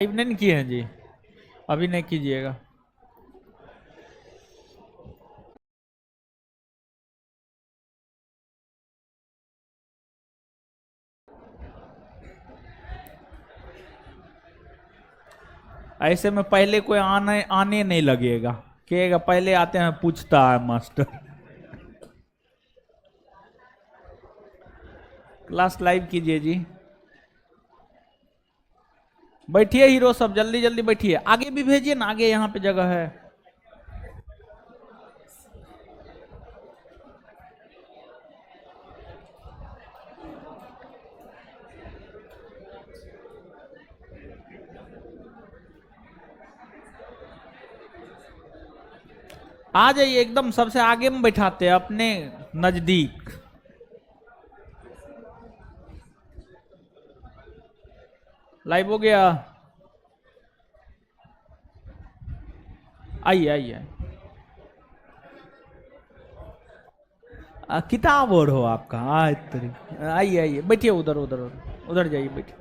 Live नहीं किए हैं जी, अभी नहीं कीजिएगा। ऐसे में पहले कोई आने आने नहीं लगेगा, कहेगा पहले आते हैं पूछता है मास्टर। क्लास लाइव कीजिए जी। बैठिए हीरो सब, जल्दी जल्दी बैठिए, आगे भी भेजिए ना, आगे यहाँ पे जगह है। आ जाइए, एकदम सबसे आगे में बैठाते हैं अपने नजदीक। लाइव हो गया, आइए आइए। किताब और हो आपका, आइए आइए, बैठिए, उधर उधर उधर उधर जाइए, बैठिए।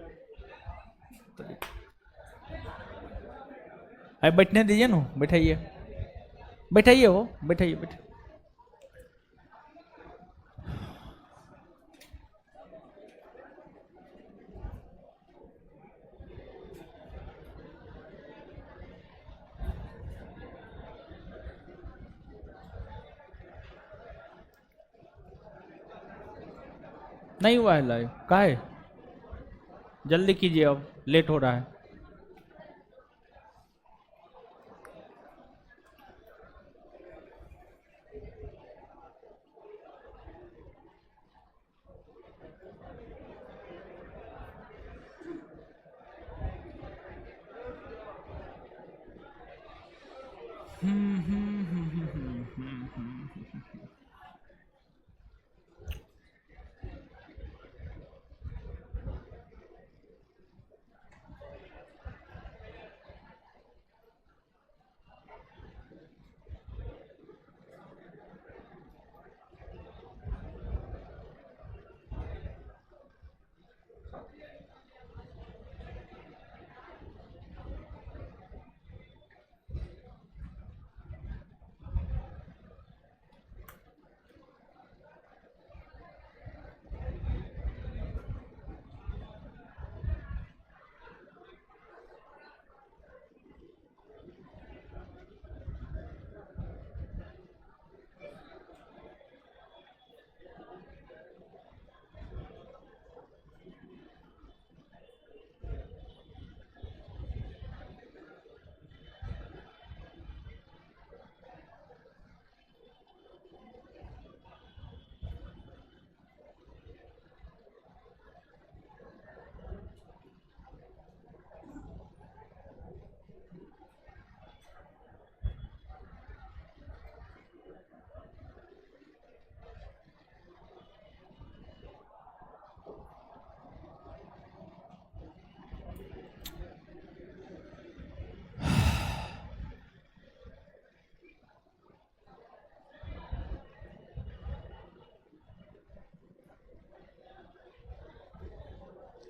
अरे बैठने दीजिए ना, बैठाइए बैठाइए, हो बैठाइए बैठाइए। नहीं हुआ है लाइव, कहा है? जल्दी कीजिए, अब लेट हो रहा है।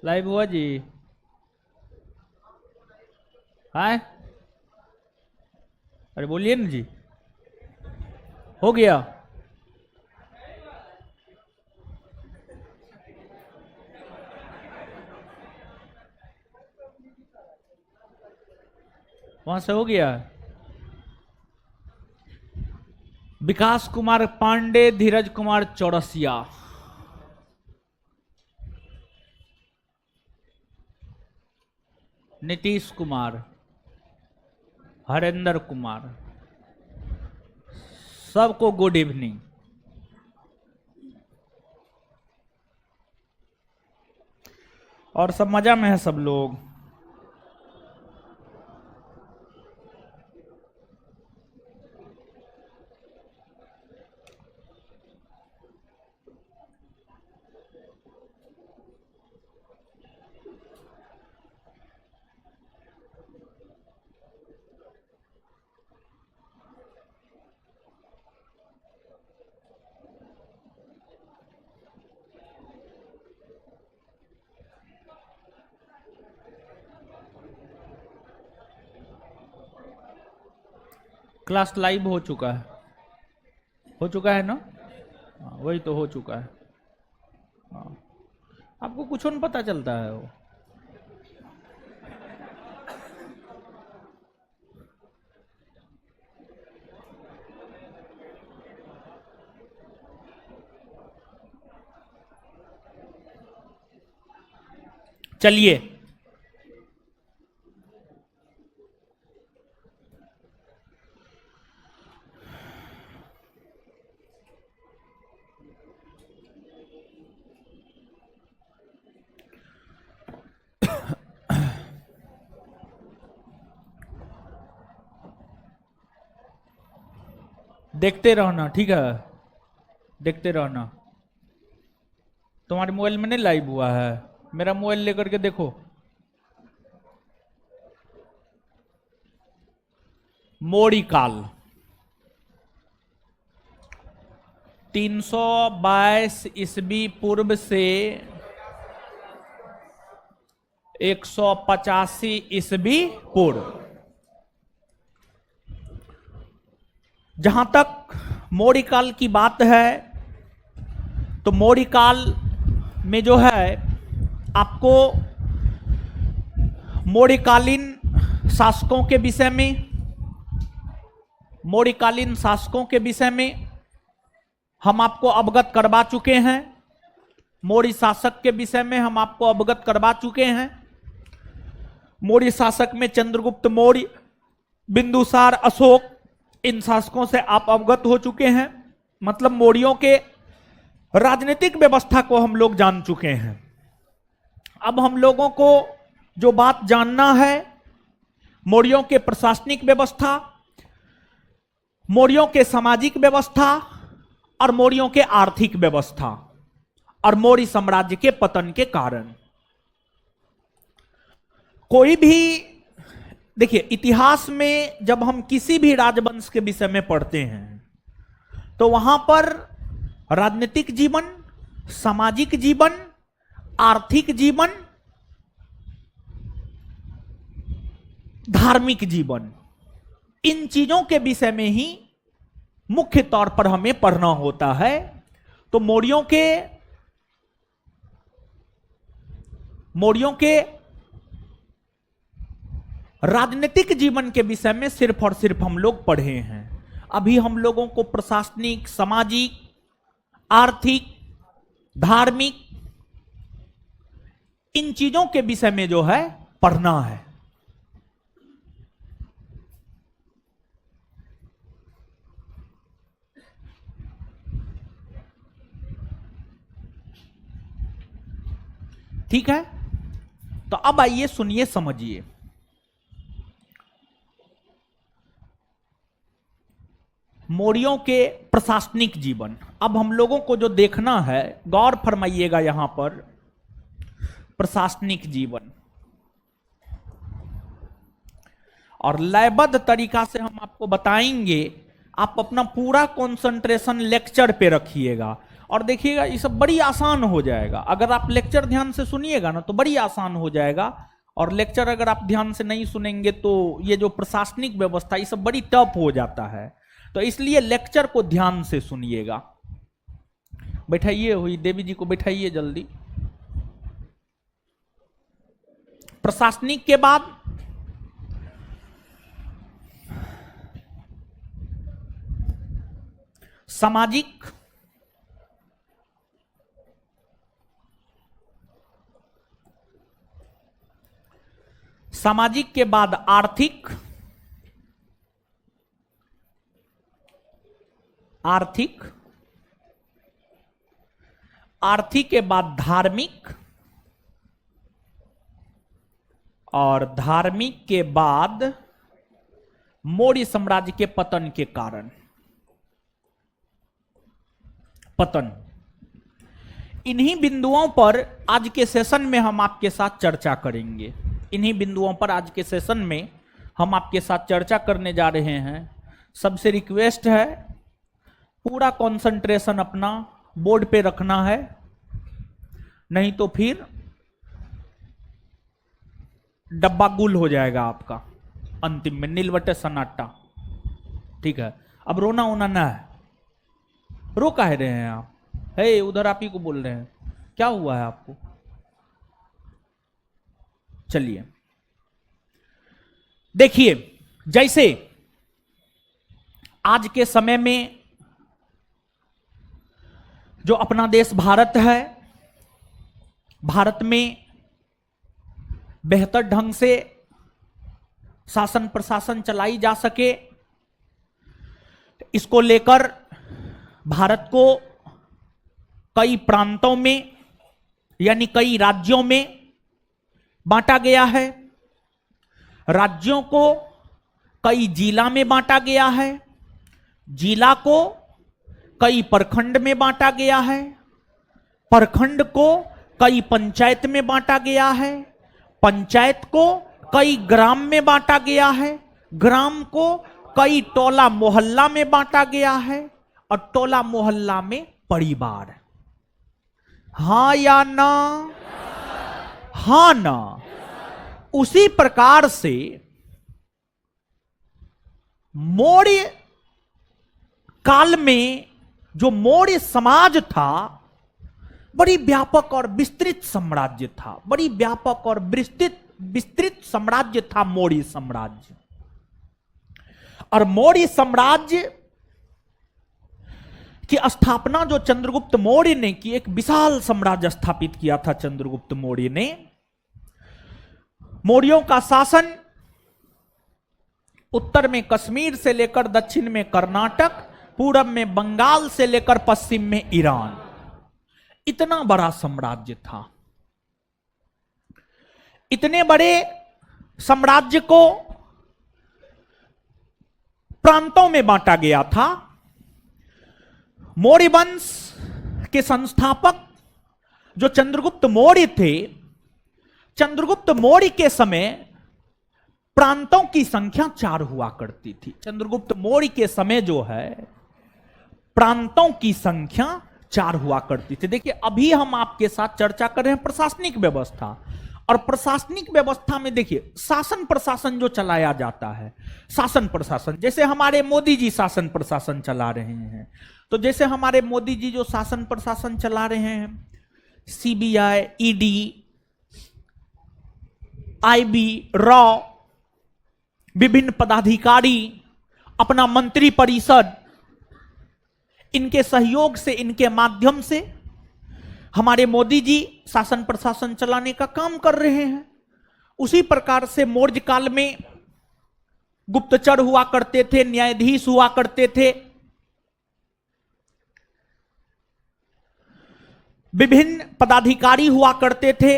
लाइव हुआ जी? हाय, अरे बोलिए ना जी। हो गया? वहां से हो गया? विकास कुमार पांडे, धीरज कुमार चौरसिया, नीतीश कुमार, हरेंद्र कुमार, सबको गुड इवनिंग। और सब मजा में है सब लोग? क्लास लाइव हो चुका है, हो चुका है ना? हाँ, वही तो हो चुका है। हाँ, आपको कुछ नहीं पता चलता है वो। चलिए, देखते रहना, ठीक है? देखते रहना। तुम्हारे मोबाइल में नहीं लाइव हुआ है? मेरा मोबाइल लेकर के देखो। मोड़ी काल 322 ईस्वी पूर्व से 185 ईस्वी पूर्व। जहां तक मौर्य काल की बात है, तो मौर्य काल में जो है आपको मौर्यकालीन शासकों के विषय में, मौर्यकालीन शासकों के विषय में हम आपको अवगत करवा चुके हैं। मौर्य शासक के विषय में हम आपको अवगत करवा चुके हैं। मौर्य शासक में चंद्रगुप्त मौर्य, बिंदुसार, अशोक, इन शासकों से आप अवगत हो चुके हैं। मतलब मौर्यों के राजनीतिक व्यवस्था को हम लोग जान चुके हैं। अब हम लोगों को जो बात जानना है, मौर्यों के प्रशासनिक व्यवस्था, मौर्यों के सामाजिक व्यवस्था और मौर्यों के आर्थिक व्यवस्था और मौर्य साम्राज्य के पतन के कारण। कोई भी देखिए, इतिहास में जब हम किसी भी राजवंश के विषय में पढ़ते हैं तो वहां पर राजनीतिक जीवन, सामाजिक जीवन, आर्थिक जीवन, धार्मिक जीवन, इन चीजों के विषय में ही मुख्य तौर पर हमें पढ़ना होता है। तो मौर्यों के राजनीतिक जीवन के विषय में सिर्फ और सिर्फ हम लोग पढ़े हैं। अभी हम लोगों को प्रशासनिक, सामाजिक, आर्थिक, धार्मिक, इन चीजों के विषय में जो है पढ़ना है। ठीक है? तो अब आइए, सुनिए, समझिए। मौर्यों के प्रशासनिक जीवन, अब हम लोगों को जो देखना है, गौर फरमाइएगा यहां पर। प्रशासनिक जीवन और लयबद्ध तरीका से हम आपको बताएंगे। आप अपना पूरा कंसंट्रेशन लेक्चर पे रखिएगा और देखिएगा, ये सब बड़ी आसान हो जाएगा। अगर आप लेक्चर ध्यान से सुनिएगा ना तो बड़ी आसान हो जाएगा, और लेक्चर अगर आप ध्यान से नहीं सुनेंगे तो ये जो प्रशासनिक व्यवस्था, ये सब बड़ी टफ हो जाता है। तो इसलिए लेक्चर को ध्यान से सुनिएगा। बैठाइए, हुई देवी जी को बैठाइए जल्दी। प्रशासनिक के बाद सामाजिक, सामाजिक के बाद आर्थिक, आर्थिक, आर्थिक के बाद धार्मिक, और धार्मिक के बाद मौर्य साम्राज्य के पतन के कारण, पतन। इन्हीं बिंदुओं पर आज के सेशन में हम आपके साथ चर्चा करेंगे। इन्हीं बिंदुओं पर आज के सेशन में हम आपके साथ चर्चा करने जा रहे हैं। सबसे रिक्वेस्ट है, पूरा कंसंट्रेशन अपना बोर्ड पे रखना है, नहीं तो फिर डब्बा गुल हो जाएगा आपका अंतिम में, नीलवटे सन्नाटा। ठीक है, अब रोना होना ना है। रो काहे रहे हैं आप? है उधर आप ही को बोल रहे हैं, क्या हुआ है आपको? चलिए देखिए, जैसे आज के समय में जो अपना देश भारत है, भारत में बेहतर ढंग से शासन प्रशासन चलाई जा सके, इसको लेकर भारत को कई प्रांतों में यानी कई राज्यों में बांटा गया है। राज्यों को कई जिला में बांटा गया है, जिला को कई प्रखंड में बांटा गया है, प्रखंड को कई पंचायत में बांटा गया है, पंचायत को कई ग्राम में बांटा गया है, ग्राम को कई टोला मोहल्ला में बांटा गया है, और टोला मोहल्ला में परिवार। हां या ना? हां ना? उसी प्रकार से मौर्य काल में जो मौर्य समाज था, बड़ी व्यापक और विस्तृत साम्राज्य था, बड़ी व्यापक और विस्तृत साम्राज्य था मौर्य साम्राज्य। और मौर्य साम्राज्य की स्थापना जो चंद्रगुप्त मौर्य ने की, एक विशाल साम्राज्य स्थापित किया था चंद्रगुप्त मौर्य ने। मौर्यों का शासन उत्तर में कश्मीर से लेकर दक्षिण में कर्नाटक, पूरब में बंगाल से लेकर पश्चिम में ईरान, इतना बड़ा साम्राज्य था। इतने बड़े साम्राज्य को प्रांतों में बांटा गया था। मौर्य वंश के संस्थापक जो चंद्रगुप्त मौर्य थे, चंद्रगुप्त मौर्य के समय प्रांतों की संख्या 4 हुआ करती थी। चंद्रगुप्त मौर्य के समय जो है प्रांतों की संख्या 4 हुआ करती थी। देखिए, अभी हम आपके साथ चर्चा कर रहे हैं प्रशासनिक व्यवस्था, और प्रशासनिक व्यवस्था में देखिए शासन प्रशासन जो चलाया जाता है, शासन प्रशासन, जैसे हमारे मोदी जी शासन प्रशासन चला रहे हैं, तो जैसे हमारे मोदी जी जो शासन प्रशासन चला रहे हैं, सीबीआई, ईडी, आईबी, रॉ, विभिन्न पदाधिकारी, अपना मंत्री परिषद, इनके सहयोग से, इनके माध्यम से हमारे मोदी जी शासन प्रशासन चलाने का काम कर रहे हैं। उसी प्रकार से मौर्य काल में गुप्तचर हुआ करते थे, न्यायाधीश हुआ करते थे, विभिन्न पदाधिकारी हुआ करते थे,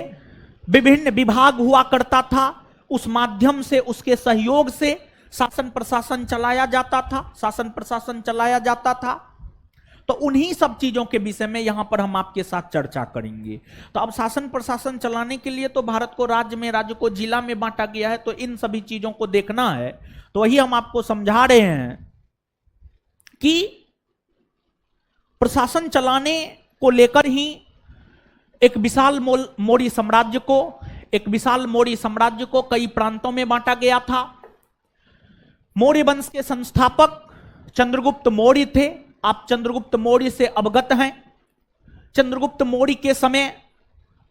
विभिन्न विभाग हुआ करता था। उस माध्यम से, उसके सहयोग से शासन प्रशासन चलाया जाता था, शासन प्रशासन चलाया जाता था। तो उन्हीं सब चीजों के विषय में यहां पर हम आपके साथ चर्चा करेंगे। तो अब शासन प्रशासन चलाने के लिए तो भारत को राज्य में, राज्य को जिला में बांटा गया है, तो इन सभी चीजों को देखना है। तो वही हम आपको समझा रहे हैं कि प्रशासन चलाने को लेकर ही एक विशाल मौर्य साम्राज्य को कई प्रांतों में बांटा गया था। मौर्य वंश के संस्थापक चंद्रगुप्त मौर्य थे। आप चंद्रगुप्त मौर्य से अवगत हैं। चंद्रगुप्त मौर्य के समय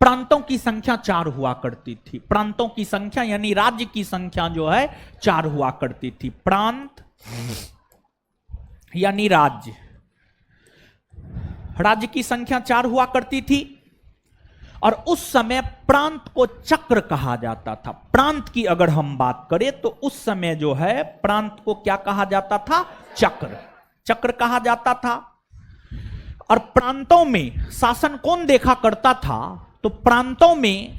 प्रांतों की संख्या 4 हुआ करती थी। प्रांतों की संख्या यानी राज्य की संख्या जो है 4 हुआ करती थी। प्रांत यानी राज्य, राज्य की संख्या 4 हुआ करती थी। और उस समय प्रांत को चक्र कहा जाता था। प्रांत की अगर हम बात करें तो उस समय जो है प्रांत को क्या कहा जाता था? चक्र, चक्र कहा जाता था। और प्रांतों में शासन कौन देखा करता था? तो प्रांतों में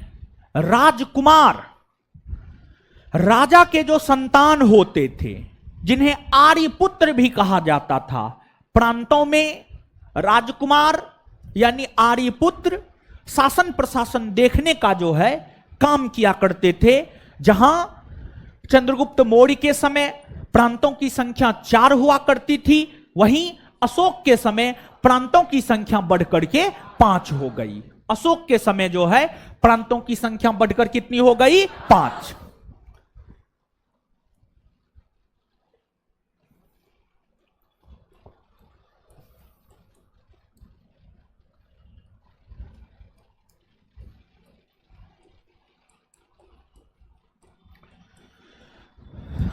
राजकुमार, राजा के जो संतान होते थे, जिन्हें आर्यपुत्र भी कहा जाता था, प्रांतों में राजकुमार यानी आर्यपुत्र शासन प्रशासन देखने का जो है काम किया करते थे। जहां चंद्रगुप्त मौर्य के समय प्रांतों की संख्या 4 हुआ करती थी, वहीं अशोक के समय प्रांतों की संख्या बढ़कर के 5 हो गई। अशोक के समय जो है प्रांतों की संख्या बढ़कर कितनी हो गई? 5।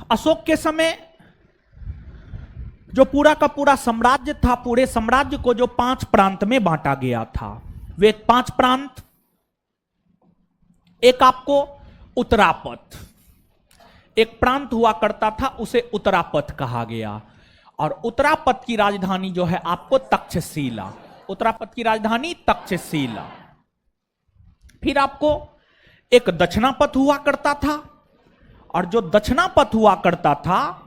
अशोक के समय जो पूरा का पूरा साम्राज्य था, पूरे साम्राज्य को जो 5 प्रांत में बांटा गया था, वे 5 प्रांत, एक आपको उत्तरापथ, एक प्रांत हुआ करता था, उसे उत्तरापथ कहा गया। और उत्तरापथ की राजधानी जो है आपको तक्षशिला, उत्तरापथ की राजधानी तक्षशिला। फिर आपको एक दक्षिणापथ हुआ करता था, और जो दक्षिणापथ हुआ करता था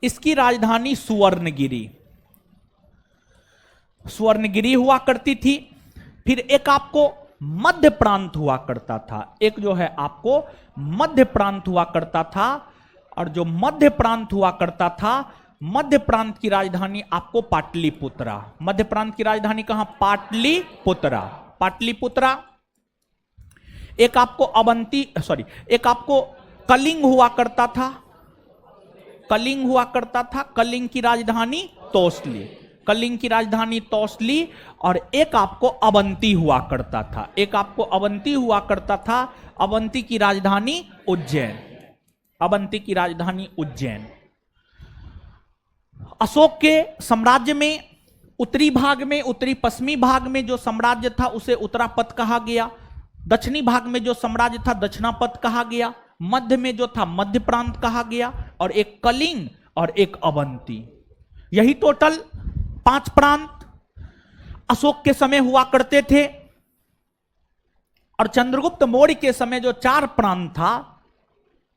इसकी राजधानी सुवर्णगिरी, सुवर्णगिरी हुआ करती थी। फिर एक आपको मध्य प्रांत हुआ करता था, एक जो है आपको मध्य प्रांत हुआ करता था, और जो मध्य प्रांत हुआ करता था, मध्य प्रांत की राजधानी आपको पाटलिपुत्रा, मध्य प्रांत की राजधानी कहां, पाटलिपुत्रा, पाटलिपुत्रा। एक आपको एक आपको कलिंग हुआ करता था, कलिंग हुआ करता था, कलिंग की राजधानी तोसली, कलिंग की राजधानी तोसली। और एक आपको अवंती हुआ करता था, एक आपको अवंती हुआ करता था, अवंती की राजधानी उज्जैन, अवंती की राजधानी उज्जैन। अशोक के साम्राज्य में उत्तरी भाग में, उत्तरी पश्चिमी भाग में जो साम्राज्य था उसे उत्तरापथ कहा गया, दक्षिणी भाग में जो साम्राज्य था दक्षिणापथ कहा गया, मध्य में जो था मध्य प्रांत कहा गया, और एक कलिंग और एक अवंती। यही टोटल 5 प्रांत अशोक के समय हुआ करते थे। और चंद्रगुप्त मौर्य के समय जो 4 प्रांत था,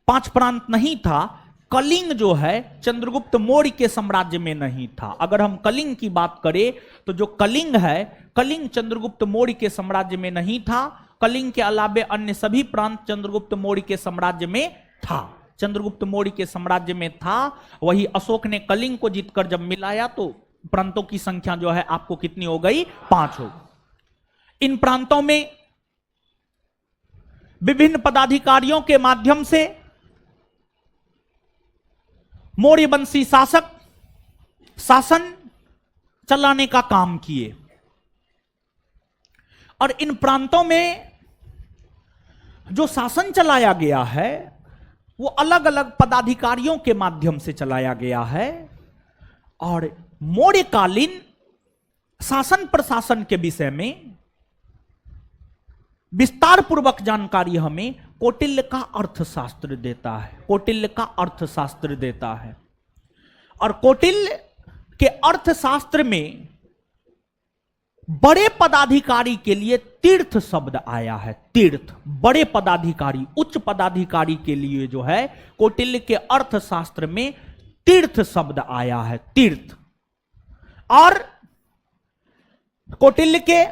5 प्रांत नहीं था। कलिंग जो है चंद्रगुप्त मौर्य के साम्राज्य में नहीं था। अगर हम कलिंग की बात करें तो जो कलिंग है, कलिंग चंद्रगुप्त मौर्य के साम्राज्य में नहीं था। कलिंग के अलावे अन्य सभी प्रांत चंद्रगुप्त मौर्य के साम्राज्य में था, चंद्रगुप्त मौर्य के साम्राज्य में था। वही अशोक ने कलिंग को जीतकर जब मिलाया तो प्रांतों की संख्या जो है आपको कितनी हो गई, 5 हो। इन प्रांतों में विभिन्न पदाधिकारियों के माध्यम से मौर्य वंशी शासक शासन चलाने का काम किए। और इन प्रांतों में जो शासन चलाया गया है वो अलग अलग पदाधिकारियों के माध्यम से चलाया गया है। और मौर्यकालीन शासन प्रशासन के विषय में विस्तार पूर्वक जानकारी हमें कौटिल्य का अर्थशास्त्र देता है, कौटिल्य का अर्थशास्त्र देता है। और कौटिल्य के अर्थशास्त्र में बड़े पदाधिकारी के लिए तीर्थ शब्द आया है, तीर्थ, बड़े पदाधिकारी, उच्च पदाधिकारी के लिए जो है कौटिल्य के अर्थशास्त्र में तीर्थ शब्द आया है, तीर्थ। और कौटिल्य के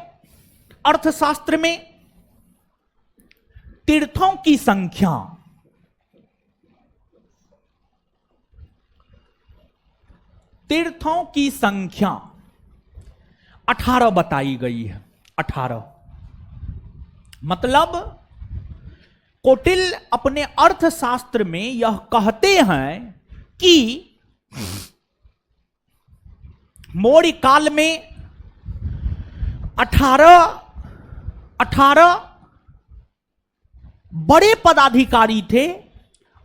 अर्थशास्त्र में तीर्थों की संख्या तीर्थों की संख्या 18 बताई गई है, 18। मतलब कौटिल्य अपने अर्थशास्त्र में यह कहते हैं कि मौर्य काल में 18 बड़े पदाधिकारी थे,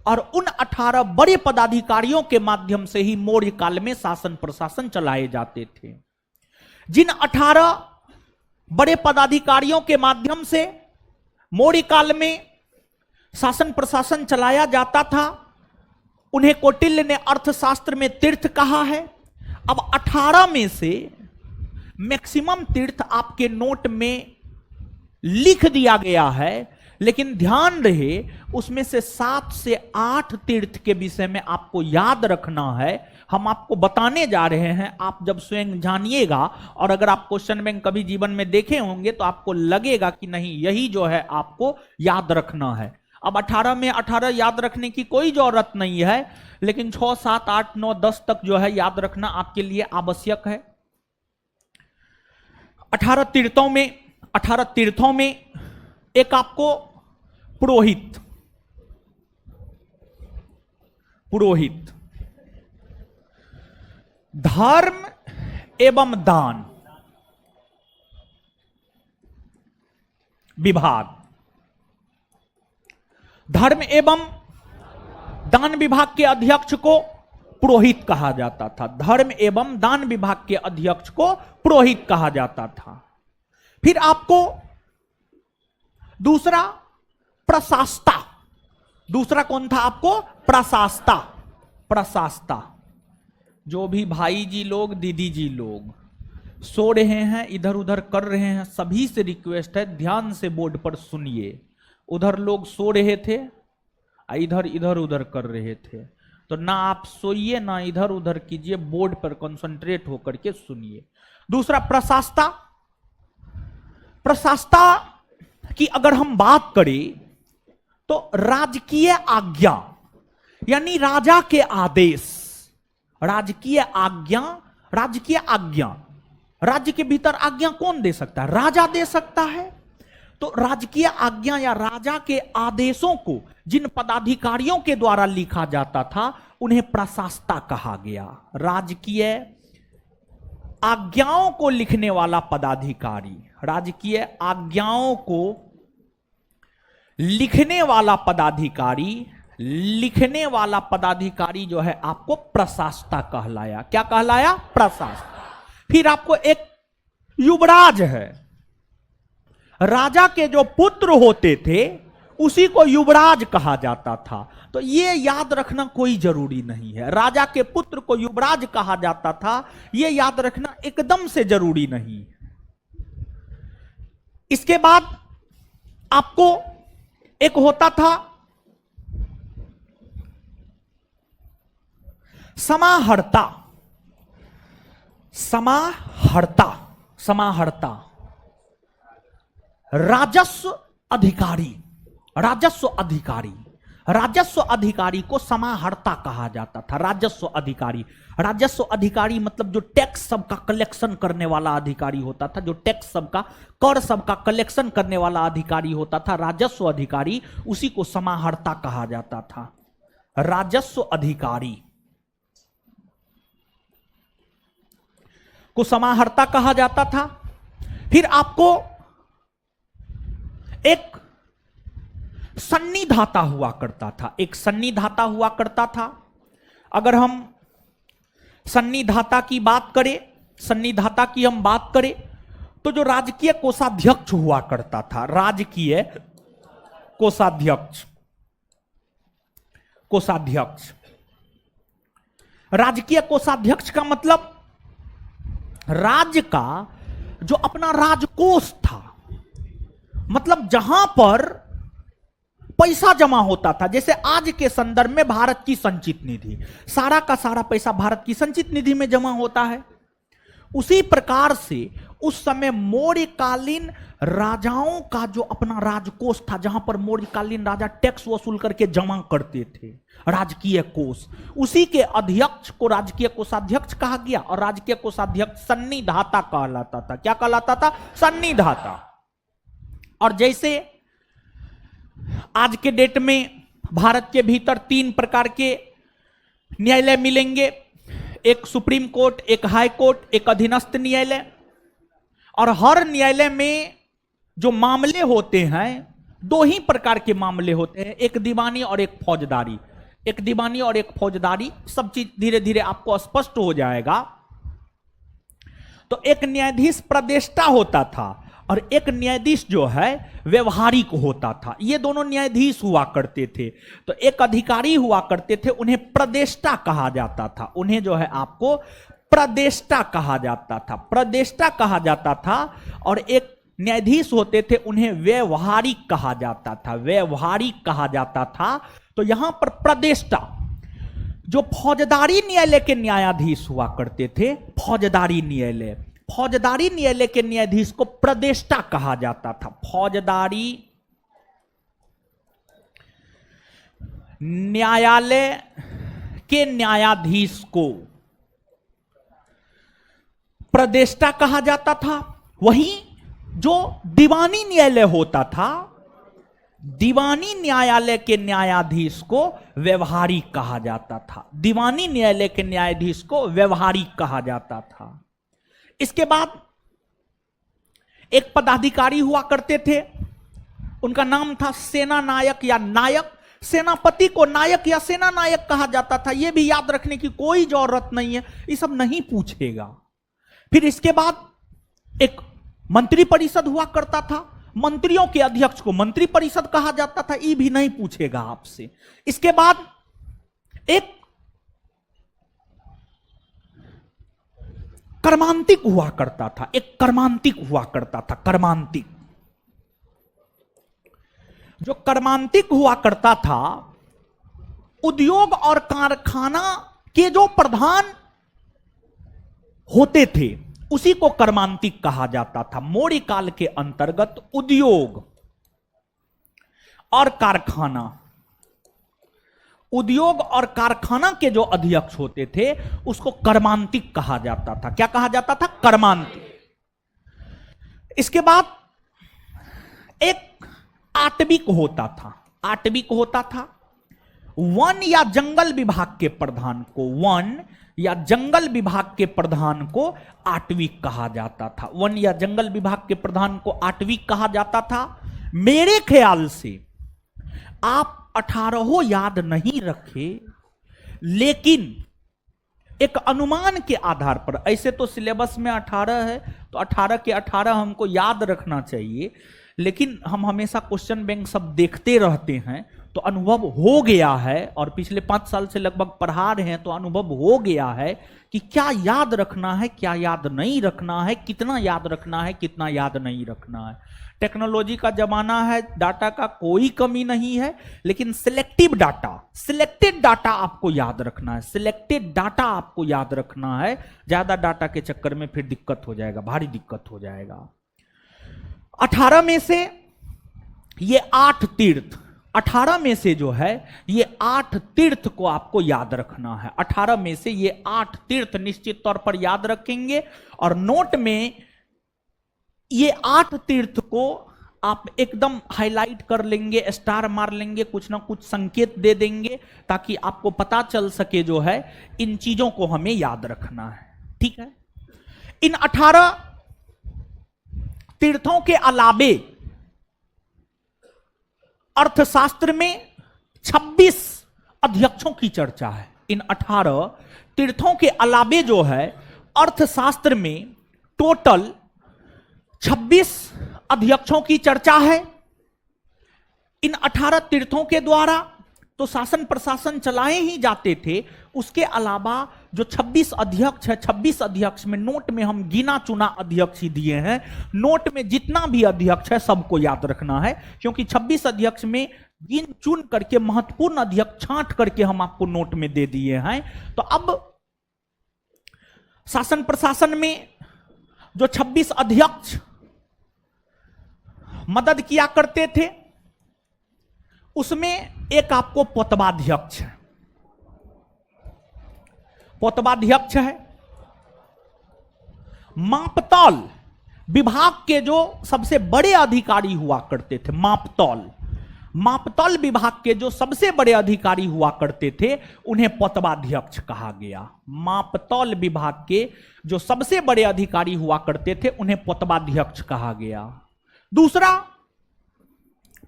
और उन 18 बड़े पदाधिकारियों के माध्यम से ही मौर्य काल में शासन प्रशासन चलाए जाते थे। जिन 18 बड़े पदाधिकारियों के माध्यम से मौर्य काल में शासन प्रशासन चलाया जाता था, उन्हें कौटिल्य ने अर्थशास्त्र में तीर्थ कहा है। अब 18 में से मैक्सिमम तीर्थ आपके नोट में लिख दिया गया है, लेकिन ध्यान रहे उसमें से 7 से 8 तीर्थ के विषय में आपको याद रखना है। हम आपको बताने जा रहे हैं, आप जब स्वयं जानिएगा। और अगर आप क्वेश्चन बैंक कभी जीवन में देखे होंगे तो आपको लगेगा कि नहीं, यही जो है आपको याद रखना है। अब 18 में 18 याद रखने की कोई जरूरत नहीं है, लेकिन 6, 7, 8, 9, 10 तक जो है याद रखना आपके लिए आवश्यक है। 18 तीर्थों में एक आपको पुरोहित, धर्म एवं दान विभाग, धर्म एवं दान विभाग के अध्यक्ष को पुरोहित कहा जाता था। धर्म एवं दान विभाग के अध्यक्ष को पुरोहित कहा जाता था। फिर आपको दूसरा प्रशास्ता, दूसरा कौन था आपको? प्रशास्ता। प्रशास्ता, जो भी भाई जी लोग, दीदी जी लोग सो रहे हैं, इधर उधर कर रहे हैं, सभी से रिक्वेस्ट है ध्यान से बोर्ड पर सुनिए। उधर लोग सो रहे थे, इधर इधर उधर कर रहे थे, तो ना आप सोइए ना इधर उधर कीजिए, बोर्ड पर कंसंट्रेट होकर के सुनिए। दूसरा प्रशास्ता। प्रशास्ता की अगर हम बात करें तो राजकीय आज्ञा यानी राजा के आदेश, राजकीय आज्ञा, राजकीय आज्ञा, राज्य के भीतर आज्ञा कौन दे सकता है? राजा दे सकता है। तो राजकीय आज्ञा या राजा के आदेशों को जिन पदाधिकारियों के द्वारा लिखा जाता था उन्हें प्रशास्ता कहा गया। राजकीय आज्ञाओं को लिखने वाला पदाधिकारी, राजकीय आज्ञाओं को लिखने वाला पदाधिकारी, लिखने वाला पदाधिकारी जो है आपको प्रशास्ता कहलाया। क्या कहलाया? प्रशास्ता। फिर आपको एक युवराज है, राजा के जो पुत्र होते थे उसी को युवराज कहा जाता था। तो ये याद रखना कोई जरूरी नहीं है, राजा के पुत्र को युवराज कहा जाता था, ये याद रखना एकदम से जरूरी नहीं। इसके बाद आपको एक होता था समाहर्ता। समाहर्ता, समाहर्ता, राजस्व अधिकारी, राजस्व अधिकारी, राजस्व अधिकारी को समाहर्ता कहा जाता था। राजस्व अधिकारी, राजस्व अधिकारी मतलब जो टैक्स सबका कलेक्शन करने वाला अधिकारी होता था, जो टैक्स सबका, कर सबका कलेक्शन करने वाला अधिकारी होता था, राजस्व अधिकारी, उसी को समाहर्ता कहा जाता था। राजस्व अधिकारी को समाहर्ता कहा जाता था। फिर आपको एक सन्निधाता हुआ करता था, एक सन्निधाता हुआ करता था। अगर हम सन्निधाता की बात करें, सन्निधाता की हम बात करें तो जो राजकीय कोषाध्यक्ष हुआ करता था, राजकीय कोषाध्यक्ष, कोषाध्यक्ष, राजकीय कोषाध्यक्ष का मतलब राज्य का जो अपना राजकोष था, मतलब जहां पर पैसा जमा होता था, जैसे आज के संदर्भ में भारत की संचित निधि, सारा का सारा पैसा भारत की संचित निधि में जमा होता है, उसी प्रकार से उस समय मौर्यकालीन राजाओं का जो अपना राजकोष था, जहां पर मौर्यकालीन राजा टैक्स वसूल करके जमा करते थे, राजकीय कोष, उसी के अध्यक्ष को राजकीय कोषाध्यक्ष कहा गया। और राजकीय कोषाध्यक्ष सन्निधाता कहलाता था। क्या कहलाता था? सन्निधाता। और जैसे आज के डेट में भारत के भीतर 3 प्रकार के न्यायालय मिलेंगे, एक सुप्रीम कोर्ट, एक हाई कोर्ट, एक अधीनस्थ न्यायालय। और हर न्यायालय में जो मामले होते हैं, 2 ही प्रकार के मामले होते हैं, एक दीवानी और एक फौजदारी। एक दीवानी और एक फौजदारी, सब चीज धीरे धीरे आपको स्पष्ट हो जाएगा। तो एक न्यायाधीश प्रदेष्टा होता था और एक न्यायाधीश जो है व्यवहारिक होता था। ये दोनों न्यायाधीश हुआ करते थे। तो एक अधिकारी हुआ करते थे, उन्हें प्रदेष्टा कहा जाता था, उन्हें जो है आपको प्रदेष्टा कहा जाता था, प्रदेष्टा कहा जाता था। और एक न्यायाधीश होते थे, उन्हें व्यवहारिक कहा जाता था, व्यवहारिक कहा जाता था। तो यहां पर प्रदेष्टा, जो फौजदारी न्यायालय के न्यायाधीश हुआ करते थे, फौजदारी न्यायालय, फौजदारी न्यायालय के न्यायाधीश को प्रदेष्टा कहा जाता था। फौजदारी न्यायालय के न्यायाधीश को प्रदेष्टा कहा जाता था। वहीं जो दीवानी न्यायालय होता था, दीवानी न्यायालय के न्यायाधीश को व्यवहारिक कहा जाता था। दीवानी न्यायालय के न्यायाधीश को व्यवहारिक कहा जाता था। इसके बाद एक पदाधिकारी हुआ करते थे, उनका नाम था सेना नायक या नायक, सेनापति को नायक या सेना नायक कहा जाता था, यह भी याद रखने की कोई जरूरत नहीं है, ये सब नहीं पूछेगा। फिर इसके बाद एक मंत्री परिषद हुआ करता था, मंत्रियों के अध्यक्ष को मंत्री परिषद कहा जाता था, ये भी नहीं पूछेगा आपसे। इसके बाद एक कर्मांतिक हुआ करता था, एक कर्मांतिक हुआ करता था, कर्मांतिक। जो कर्मांतिक हुआ करता था, उद्योग और कारखाना के जो प्रधान होते थे उसी को कर्मांतिक कहा जाता था। मौर्य काल के अंतर्गत उद्योग और कारखाना, उद्योग और कारखाना के जो अध्यक्ष होते थे उसको कर्मांतिक कहा जाता था। क्या कहा जाता था? कर्मांतिक। इसके बाद एक आटविक होता था। आटविक होता था वन या जंगल विभाग के प्रधान को, वन या जंगल विभाग के प्रधान को आटविक कहा जाता था। वन या जंगल विभाग के प्रधान को आटविक कहा जाता था। मेरे ख्याल से आप 18 याद नहीं रखे, लेकिन एक अनुमान के आधार पर, ऐसे तो सिलेबस में 18 है तो 18 के 18 हमको याद रखना चाहिए, लेकिन हम हमेशा क्वेश्चन बैंक सब देखते रहते हैं तो अनुभव हो गया है, और पिछले 5 साल से लगभग पढ़ा रहे हैं तो अनुभव हो गया है कि क्या याद रखना है, क्या याद नहीं रखना है, कितना याद रखना है, कितना याद नहीं रखना है। टेक्नोलॉजी का जमाना है, डाटा का कोई कमी नहीं है, लेकिन सिलेक्टिव डाटा, सिलेक्टेड डाटा आपको याद रखना है, सिलेक्टेड डाटा आपको याद रखना है। ज्यादा डाटा के चक्कर में फिर दिक्कत हो जाएगा, भारी दिक्कत हो जाएगा। 18 में से ये 8 तीर्थ, 18 में से जो है ये 8 तीर्थ को आपको याद रखना है। 18 में से ये 8 तीर्थ निश्चित तौर पर याद रखेंगे, और नोट में ये 8 तीर्थ को आप एकदम हाईलाइट कर लेंगे, स्टार मार लेंगे, कुछ ना कुछ संकेत दे देंगे ताकि आपको पता चल सके जो है इन चीजों को हमें याद रखना है। ठीक है। इन 18 तीर्थों के अलावे अर्थशास्त्र में 26 अध्यक्षों की चर्चा है। इन 18 तीर्थों के अलावे जो है अर्थशास्त्र में टोटल 26 अध्यक्षों की चर्चा है। इन 18 तीर्थों के द्वारा तो शासन प्रशासन चलाए ही जाते थे, उसके अलावा जो 26 अध्यक्ष है, 26 अध्यक्ष में नोट में हम गिना चुना अध्यक्ष ही दिए हैं। नोट में जितना भी अध्यक्ष है सबको याद रखना है, क्योंकि 26 अध्यक्ष में गिन चुन करके महत्वपूर्ण अध्यक्ष छांट करके हम आपको नोट में दे दिए हैं। तो अब शासन प्रशासन में जो 26 अध्यक्ष मदद किया करते थे उसमें एक आपको पोतवाध्यक्ष है, पोतवाध्यक्ष है। मापतौल विभाग के जो सबसे बड़े अधिकारी हुआ करते थे, मापतौल, मापतौल विभाग के जो सबसे बड़े अधिकारी हुआ करते थे उन्हें पोतवाध्यक्ष कहा गया। मापतौल विभाग के जो सबसे बड़े अधिकारी हुआ करते थे उन्हें पोतवाध्यक्ष कहा गया। दूसरा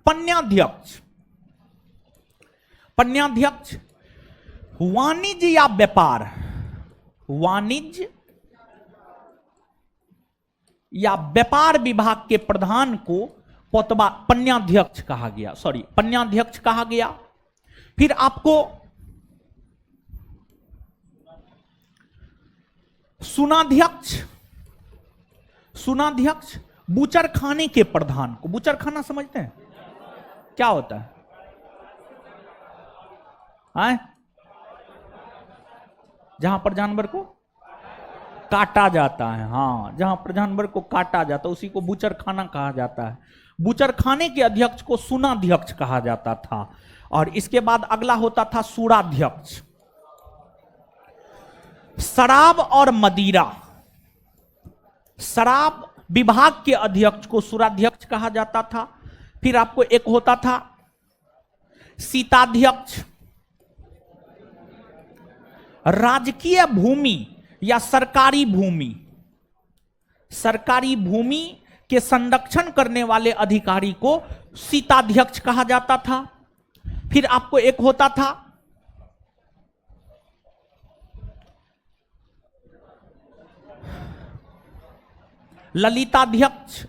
पन्याध्यक्ष। पन्याध्यक्ष वाणिज्य या व्यापार, वाणिज्य या व्यापार विभाग के प्रधान को पन्याध्यक्ष कहा गया, सॉरी पन्याध्यक्ष कहा गया। फिर आपको सुनाध्यक्ष, सुनाध्यक्ष बूचर खाने के प्रधान को, बूचर खाना समझते हैं क्या होता है? जहां पर जानवर को काटा जाता है, हाँ, जहां पर जानवर को काटा जाता है उसी को बूचर खाना कहा जाता है। बूचर खाने के अध्यक्ष को सुनाध्यक्ष कहा जाता था। और इसके बाद अगला होता था सूराध्यक्ष। शराब और मदिरा, शराब विभाग के अध्यक्ष को सूराध्यक्ष कहा जाता था। फिर आपको एक होता था शीताध्यक्ष। राजकीय भूमि या सरकारी भूमि, सरकारी भूमि के संरक्षण करने वाले अधिकारी को शीताध्यक्ष कहा जाता था। फिर आपको एक होता था ललिताध्यक्ष,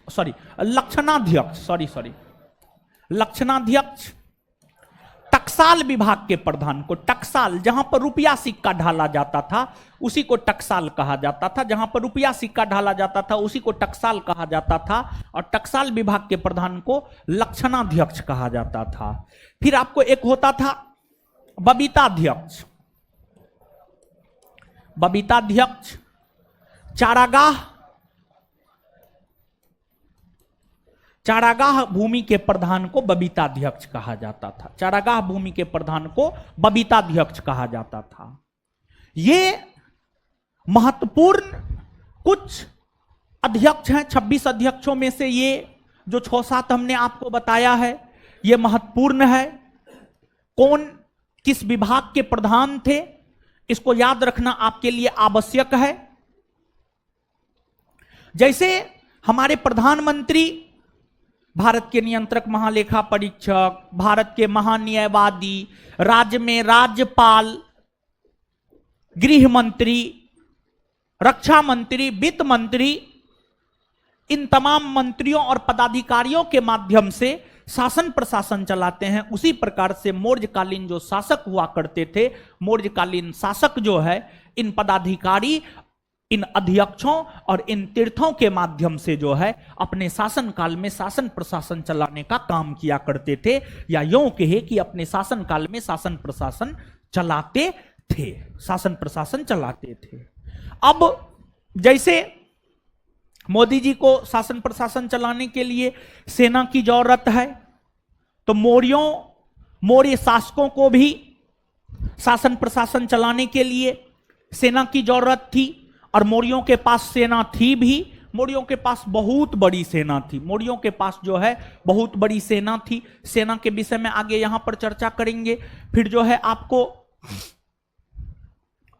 लक्षणाध्यक्ष। टकसाल विभाग के प्रधान को, टकसाल जहां पर रुपया सिक्का ढाला जाता था उसी को टकसाल कहा जाता था, जहां पर रुपया सिक्का ढाला जाता था उसी को टकसाल कहा जाता था, और टकसाल विभाग के प्रधान को लक्षणाध्यक्ष कहा जाता था। फिर आपको एक होता था बबीताध्यक्ष, बबीताध्यक्ष। चारागाह भूमि के प्रधान को बबीताध्यक्ष कहा जाता था, चारागाह भूमि के प्रधान को बबीताध्यक्ष कहा जाता था। ये महत्वपूर्ण कुछ अध्यक्ष हैं, 26 अध्यक्षों में से ये जो 6-7 हमने आपको बताया है ये महत्वपूर्ण है। कौन किस विभाग के प्रधान थे इसको याद रखना आपके लिए आवश्यक है। जैसे हमारे प्रधानमंत्री भारत के नियंत्रक महालेखा परीक्षक, भारत के महान्यायवादी, राज्य में राज्यपाल, गृह मंत्री, रक्षा मंत्री, वित्त मंत्री, इन तमाम मंत्रियों और पदाधिकारियों के माध्यम से शासन प्रशासन चलाते हैं। उसी प्रकार से मौर्यकालीन जो शासक हुआ करते थे, मौर्यकालीन शासक जो है इन पदाधिकारी, इन अध्यक्षों और इन तीर्थों के माध्यम से जो है अपने शासन काल में शासन प्रशासन चलाने का काम किया करते थे, या यूं कहे कि अपने शासन काल में शासन प्रशासन चलाते थे, शासन प्रशासन चलाते थे। अब जैसे मोदी जी को शासन प्रशासन चलाने के लिए सेना की जरूरत है, तो मौर्य शासकों को भी शासन प्रशासन चलाने के लिए सेना की जरूरत थी, और मौर्यों के पास सेना थी भी। मौर्यों के पास बहुत बड़ी सेना थी, मौर्यों के पास जो है बहुत बड़ी सेना थी। सेना के विषय में आगे यहां पर चर्चा करेंगे। फिर जो है आपको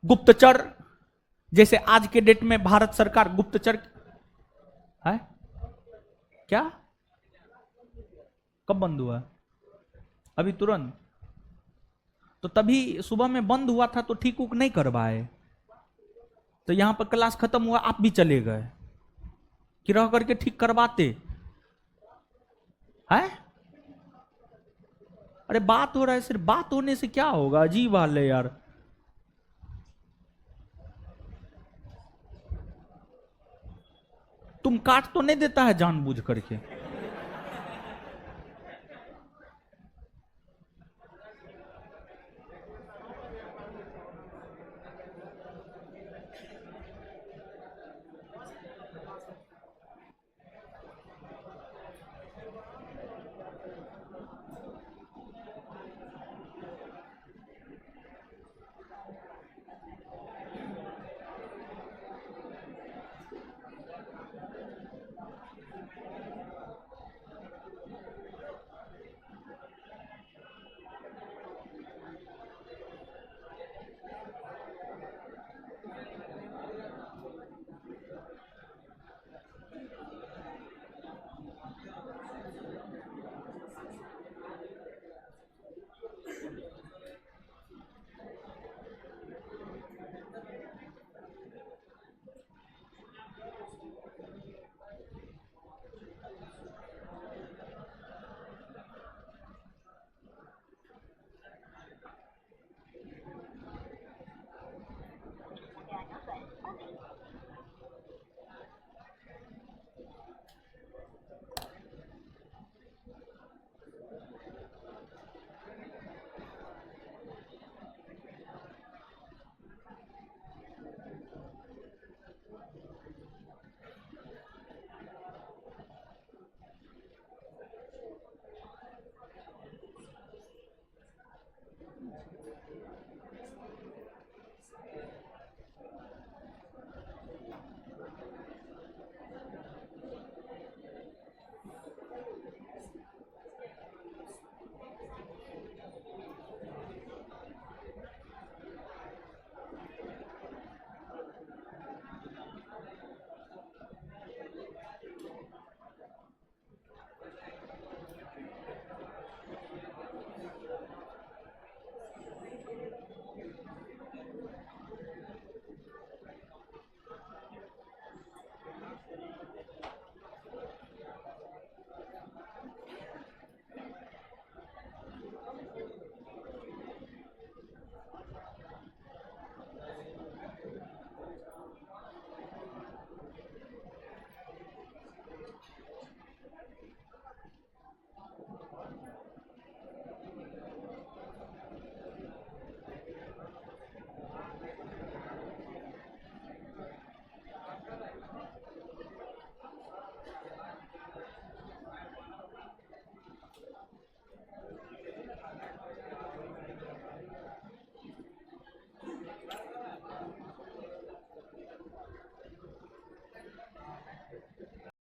गुप्तचर, जैसे आज के डेट में भारत सरकार गुप्तचर है क्या, कब बंद हुआ? अभी तुरंत। तो तभी सुबह में बंद हुआ था तो ठीक उक नहीं करवाए, तो यहां पर क्लास खत्म हुआ आप भी चले गए कि रह करके ठीक करवाते हैं। अरे बात हो रहा है, सिर्फ बात होने से क्या होगा, अजीब हाल है यार। तुम काट तो नहीं देता है जानबूझ करके?